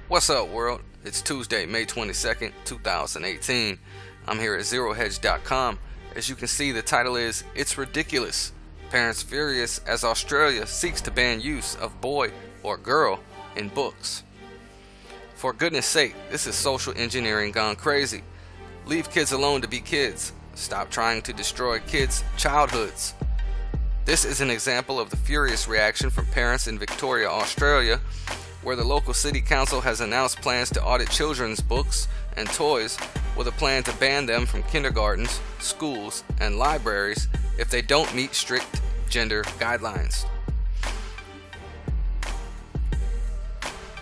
What's up, world? It's Tuesday, May 22nd, 2018. I'm here at ZeroHedge.com. As you can see, the title is It's Ridiculous. Parents furious as Australia seeks to ban use of boy or girl in books. For goodness sake, this is social engineering gone crazy. Leave kids alone to be kids. Stop trying to destroy kids' childhoods. This is an example of the furious reaction from parents in Victoria, Australia, where the local city council has announced plans to audit children's books and toys with a plan to ban them from kindergartens, schools, and libraries if they don't meet strict gender guidelines.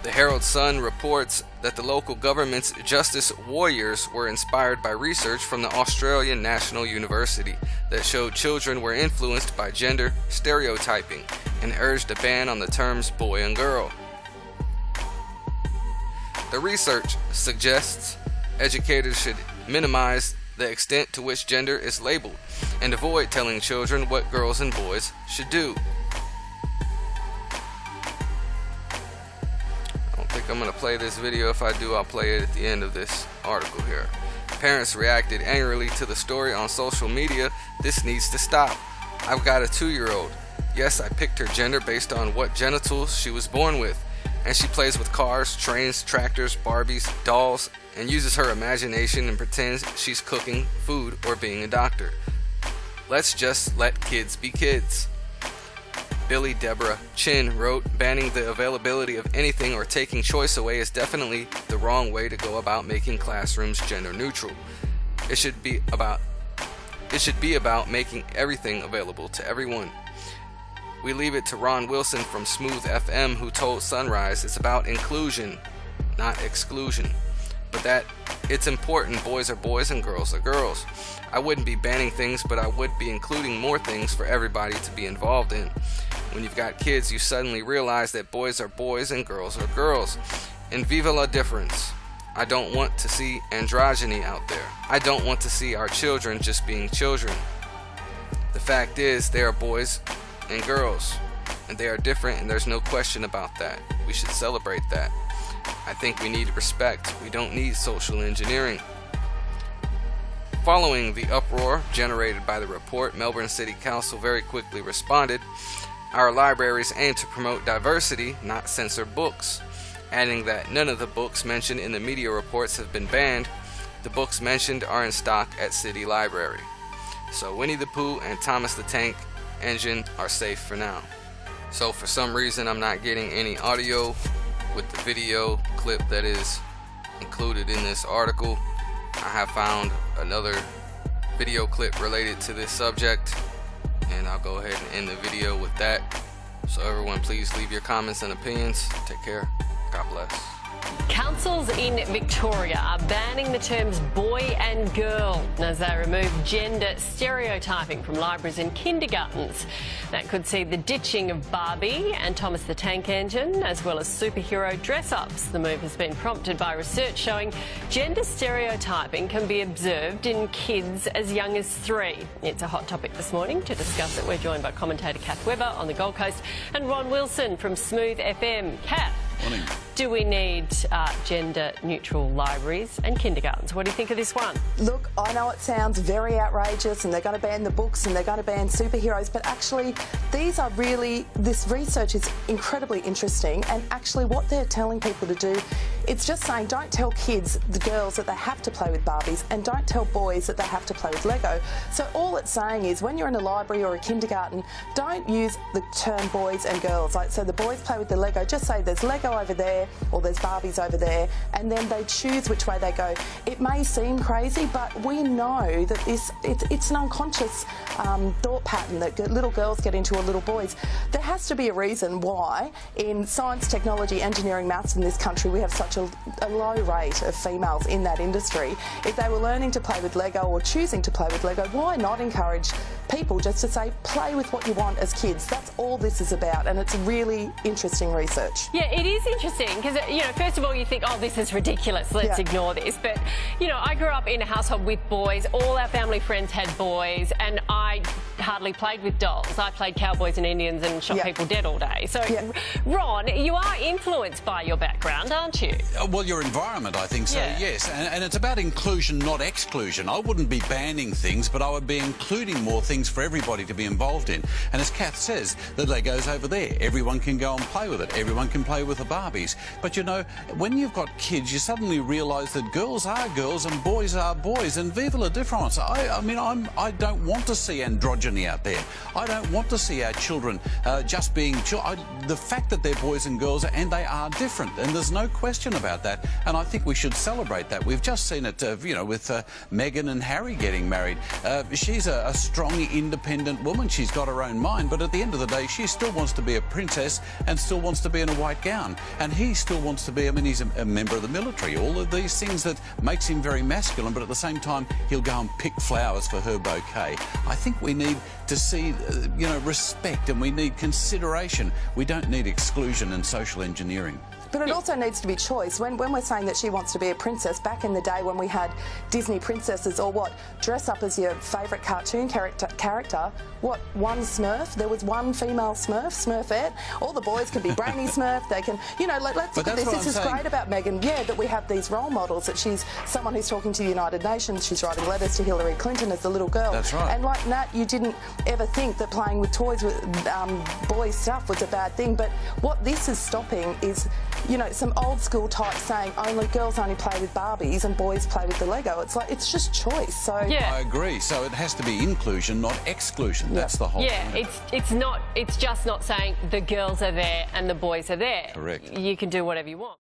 The Herald Sun reports that the local government's justice warriors were inspired by research from the Australian National University that showed children were influenced by gender stereotyping and urged a ban on the terms boy and girl. The research suggests educators should minimize the extent to which gender is labeled and avoid telling children what girls and boys should do. I don't think I'm going to play this video. If I do, I'll play it at the end of this article here. Parents reacted angrily to the story on social media. This needs to stop. I've got a 2-year-old. Yes, I picked her gender based on what genitals she was born with. And she plays with cars, trains, tractors, Barbies, dolls, and uses her imagination and pretends she's cooking food or being a doctor. Let's just let kids be kids. Billy Deborah Chin wrote, banning the availability of anything or taking choice away is definitely the wrong way to go about making classrooms gender neutral. It should be about making everything available to everyone. We leave it to Ron Wilson from Smooth FM, who told Sunrise it's about inclusion, not exclusion. But that it's important boys are boys and girls are girls. I wouldn't be banning things, but I would be including more things for everybody to be involved in. When you've got kids, you suddenly realize that boys are boys and girls are girls. And viva la difference. I don't want to see androgyny out there. I don't want to see our children just being children. The fact is, they are boys and girls, and they are different, and there's no question about that. We should celebrate that. I think we need respect. We don't need social engineering. Following the uproar generated by the report, Melbourne City Council very quickly responded. Our libraries aim to promote diversity, not censor books, adding that none of the books mentioned in the media reports have been banned. The books mentioned are in stock at City Library. So Winnie the Pooh and Thomas the Tank Engine are safe for now. So for some reason I'm not getting any audio with the video clip that is included in this article. I have found another video clip related to this subject, and I'll go ahead and end the video with that. So everyone, please leave your comments and opinions. Take care. God bless. Councils in Victoria are banning the terms boy and girl as they remove gender stereotyping from libraries and kindergartens. That could see the ditching of Barbie and Thomas the Tank Engine, as well as superhero dress-ups. The move has been prompted by research showing gender stereotyping can be observed in kids as young as 3. It's a hot topic this morning. To discuss it, we're joined by commentator Kath Webber on the Gold Coast and Ron Wilson from Smooth FM. Kath, morning. Do we need gender-neutral libraries and kindergartens? What do you think of this one? Look, I know it sounds very outrageous and they're going to ban the books and they're going to ban superheroes, but actually this research is incredibly interesting, and actually what they're telling people to do, it's just saying don't tell kids, the girls, that they have to play with Barbies, and don't tell boys that they have to play with Lego. So all it's saying is when you're in a library or a kindergarten, don't use the term boys and girls. Like, so the boys play with the Lego, just say there's Lego over there or there's Barbies over there, and then they choose which way they go. It may seem crazy, but we know that it's an unconscious thought pattern that little girls get into or little boys. There has to be a reason why in science, technology, engineering, maths in this country we have such a low rate of females in that industry. If they were learning to play with Lego or choosing to play with Lego, why not encourage people just to say play with what you want as kids? That's all this is about, and it's really interesting research. Yeah, it is interesting because, you know, first of all you think, oh, this is ridiculous, let's ignore this. But, you know, I grew up in a household with boys. All our family friends had boys, and I hardly played with dolls. I played cowboys and Indians and shot people dead all day. So, Ron, you are influenced by your background, aren't you? Well, your environment, I think so, yes. And it's about inclusion, not exclusion. I wouldn't be banning things, but I would be including more things for everybody to be involved in. And as Kath says, the Lego's over there. Everyone can go and play with it. Everyone can play with the Barbies. But, you know, when you've got kids, you suddenly realise that girls are girls and boys are boys. And vive la difference. I don't want to see androgyny out there. I don't want to see our children just being children. The fact that they're boys and girls, and they are different, and there's no question about that. And I think we should celebrate that. We've just seen it, with Meghan and Harry getting married. She's a strong, independent woman. She's got her own mind, but at the end of the day, she still wants to be a princess and still wants to be in a white gown. And he still wants to be, he's a member of the military. All of these things that makes him very masculine, but at the same time, he'll go and pick flowers for her bouquet. I think we need to see, respect, and we need consideration. We don't need exclusion and social engineering. But it also needs to be choice. When we're saying that she wants to be a princess, back in the day when we had Disney princesses, or dress up as your favourite cartoon character, one Smurf? There was one female Smurfette. All the boys can be Brainy Smurf. They can, let's look at this. This is great about Meghan, that we have these role models, that she's someone who's talking to the United Nations, she's writing letters to Hillary Clinton as a little girl. That's right. And like Nat, you didn't ever think that playing with toys with boys' stuff was a bad thing, but what this is stopping is some old school types saying girls only play with Barbies and boys play with the Lego. It's just choice. So I agree. So it has to be inclusion, not exclusion. That's the whole thing. It's just not saying the girls are there and the boys are there. Correct. You can do whatever you want.